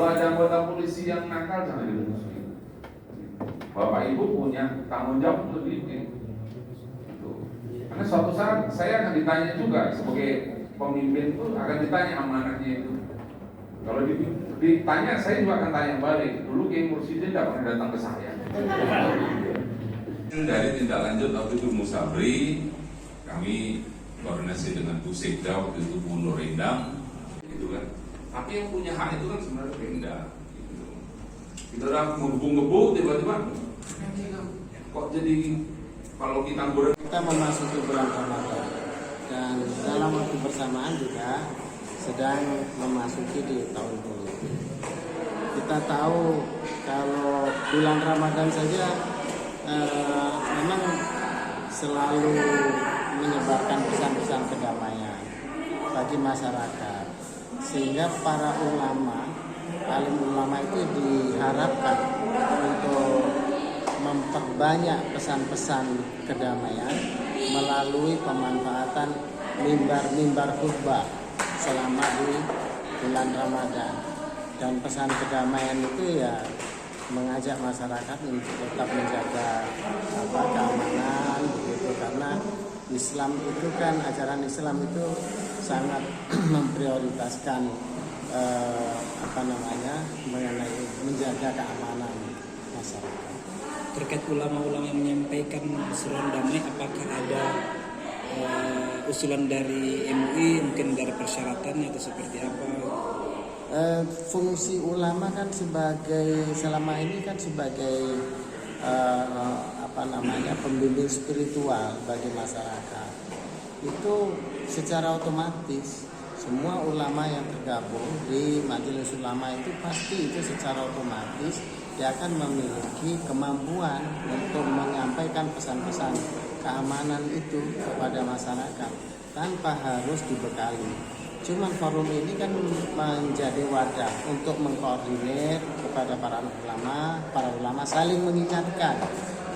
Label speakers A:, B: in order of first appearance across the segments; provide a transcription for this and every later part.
A: Kalau ada anggota polisi yang nakal jangan dimusuhi. Bapak Ibu punya tanggung jawab untuk didik. Karena suatu saat saya akan ditanya juga sebagai pemimpin itu akan ditanya amanahnya itu. Kalau ditanya saya juga akan tanya balik. Dulu Kiai Mursyidin tidak pernah datang ke saya.
B: Dari tindak lanjut waktu itu Musabri, kami koordinasi dengan Bu Sekda waktu itu Bu Nur Endang, gitu kan. Tapi yang punya hak itu kan sebenarnya Pemda. Gitu. Kita udah ngebung-ngebung tiba-tiba, kok jadi kalau kita goreng.
C: Kita memasuki bulan Ramadan dan dalam waktu bersamaan juga sedang memasuki di tahun politik. Kita tahu kalau bulan Ramadan saja memang selalu menyebarkan pesan-pesan kedamaian bagi masyarakat, sehingga para ulama, alim ulama itu diharapkan untuk memperbanyak pesan-pesan kedamaian melalui pemanfaatan mimbar-mimbar khutbah selama di bulan Ramadan. Dan pesan kedamaian itu ya mengajak masyarakat untuk tetap menjaga keamanan begitu, karena Islam itu kan, ajaran Islam itu sangat memprioritaskan mengenai menjaga keamanan masyarakat.
D: Terkait ulama-ulama yang menyampaikan seruan damai, apakah ada usulan dari MUI mungkin dari persyaratannya atau seperti apa?
C: Fungsi ulama kan selama ini kan sebagai pembimbing spiritual bagi masyarakat. Itu secara otomatis semua ulama yang tergabung di Majelis Ulama itu pasti itu secara otomatis dia akan memiliki kemampuan untuk menyampaikan pesan-pesan keamanan itu kepada masyarakat tanpa harus dibekali. Cuman forum ini kan menjadi wadah untuk mengkoordinir kepada para ulama saling mengingatkan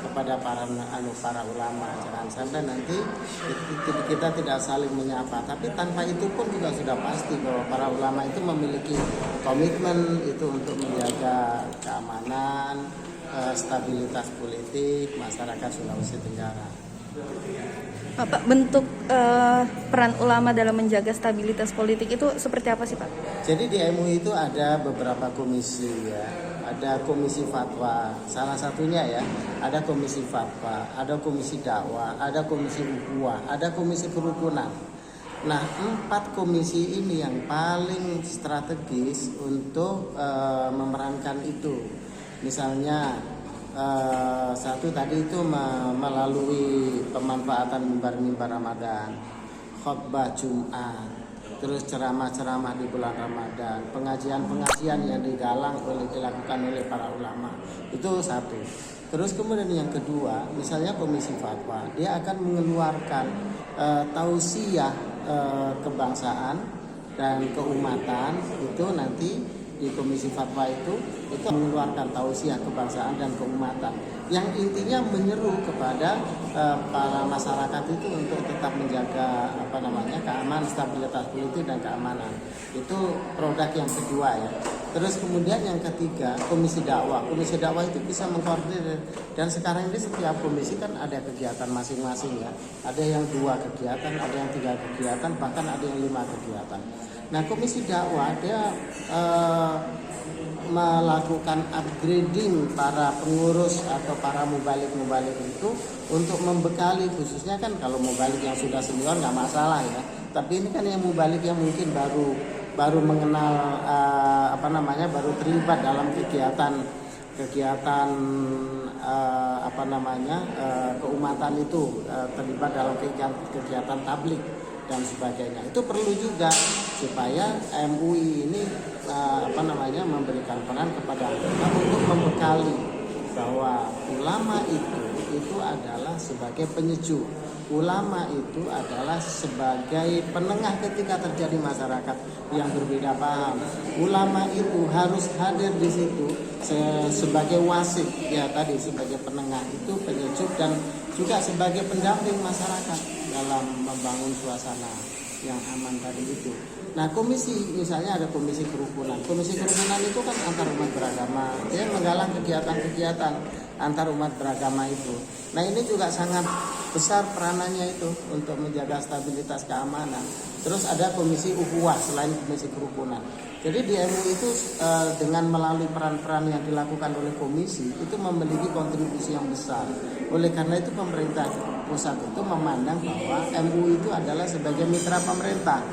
C: kepada para ulama. Jangan sampai nanti kita tidak saling menyapa, tapi tanpa itu pun juga sudah pasti bahwa para ulama itu memiliki komitmen itu untuk menjaga keamanan, stabilitas politik masyarakat Sulawesi Tenggara.
E: Pak, bentuk peran ulama dalam menjaga stabilitas politik itu seperti apa sih Pak?
C: Jadi di MUI itu ada beberapa komisi ya. Ada komisi fatwa, salah satunya ya, ada komisi fatwa, ada komisi dakwah, ada komisi ukhuwah, ada komisi kerukunan. Nah, 4 komisi ini yang paling strategis untuk memerankan itu. Misalnya satu tadi itu melalui pemanfaatan mimbar-mimbar Ramadan, khutbah Jumat, terus ceramah-ceramah di bulan Ramadan, pengajian-pengajian yang dilakukan oleh para ulama. Itu satu. Terus kemudian yang kedua, misalnya komisi fatwa, dia akan mengeluarkan tausiah kebangsaan dan keumatan. Itu nanti di komisi fatwa itu mengeluarkan tausiah kebangsaan dan keumatan yang intinya menyeru kepada para masyarakat itu untuk tetap menjaga keamanan, stabilitas politik dan keamanan. Itu produk yang kedua ya. Terus kemudian yang ketiga, komisi dakwah. Komisi dakwah itu bisa mengkoordinir, dan sekarang ini setiap komisi kan ada kegiatan masing-masing ya. Ada yang 2 kegiatan, ada yang 3 kegiatan, bahkan ada yang 5 kegiatan. Nah, komisi dakwah dia melakukan upgrading para pengurus atau para mubalik-mubalik itu untuk membekali, khususnya kan kalau mubalik yang sudah senior nggak masalah ya. Tapi ini kan yang mubalik yang mungkin baru mengenal baru terlibat dalam kegiatan keumatan itu, terlibat dalam kegiatan tablik dan sebagainya. Itu perlu juga supaya MUI ini memberikan peran kepada ulama untuk membekali bahwa ulama itu adalah sebagai penyejuk. Ulama itu adalah sebagai penengah ketika terjadi masyarakat yang berbeda paham. Ulama itu harus hadir di situ sebagai wasit ya, tadi sebagai penengah, itu penyejuk, dan juga sebagai pendamping masyarakat dalam membangun suasana yang aman tadi itu. Nah, komisi misalnya ada komisi kerukunan. Komisi kerukunan itu kan antar umat beragama. Dia menggalang kegiatan-kegiatan antar umat beragama itu. Nah, ini juga sangat besar peranannya itu untuk menjaga stabilitas keamanan. Terus ada komisi ukhuwah selain komisi kerukunan. Jadi di MUI itu dengan melalui peran-peran yang dilakukan oleh komisi itu memiliki kontribusi yang besar. Oleh karena itu pemerintah pusat itu memandang bahwa MUI itu adalah sebagai mitra pemerintah.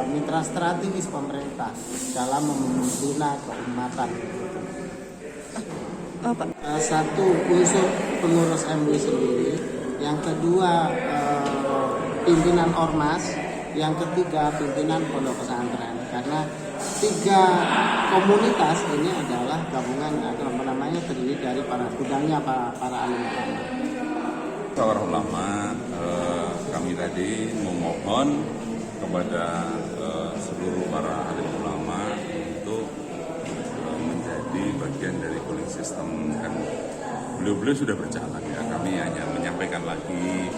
C: Mitra strategis pemerintah dalam membina keumatan. Satu, unsur pengurus MUI sendiri, yang kedua pimpinan ormas, yang ketiga pimpinan pondok pesantren. Karena tiga komunitas ini adalah gabungan terdiri dari para gudangnya para alim ulama.
B: Para ulama, kami tadi memohon kepada seluruh para alim ulama untuk menjadi bagian dari polling system. Kan beliau-beliau sudah berjalan ya, kami hanya menyampaikan lagi,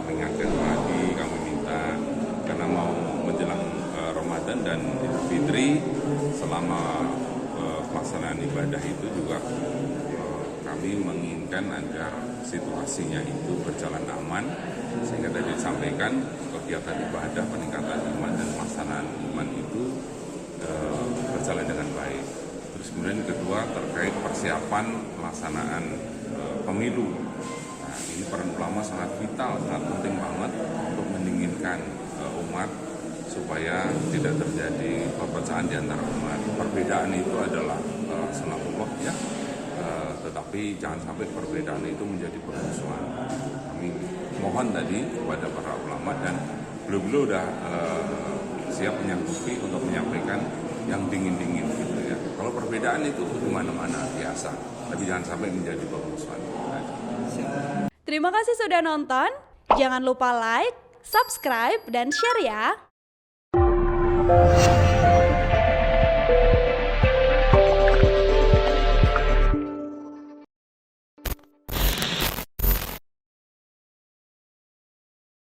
B: mengingatkan lagi, kami minta karena mau menjelang Ramadan dan Idul Fitri, selama pelaksanaan ibadah itu juga kami menginginkan agar situasinya itu berjalan aman, sehingga tadi disampaikan kegiatan ibadah, peningkatan iman dan pelaksanaan iman itu berjalan dengan baik. Terus kemudian kedua terkait persiapan pelaksanaan pemilu. Nah, ini peran ulama sangat vital, sangat penting banget untuk mendinginkan umat supaya tidak terjadi perpecahan di antara umat. Perbedaan itu adalah sunatullah ya. Tetapi jangan sampai perbedaan itu menjadi permusuhan. Kami mohon tadi kepada para ulama dan beliau-beliau sudah siap menyanggupi untuk menyampaikan yang dingin-dingin gitu ya. Kalau perbedaan itu di mana-mana biasa, tapi jangan sampai menjadi permusuhan.
F: Terima kasih sudah nonton. Jangan lupa like, subscribe, dan share ya.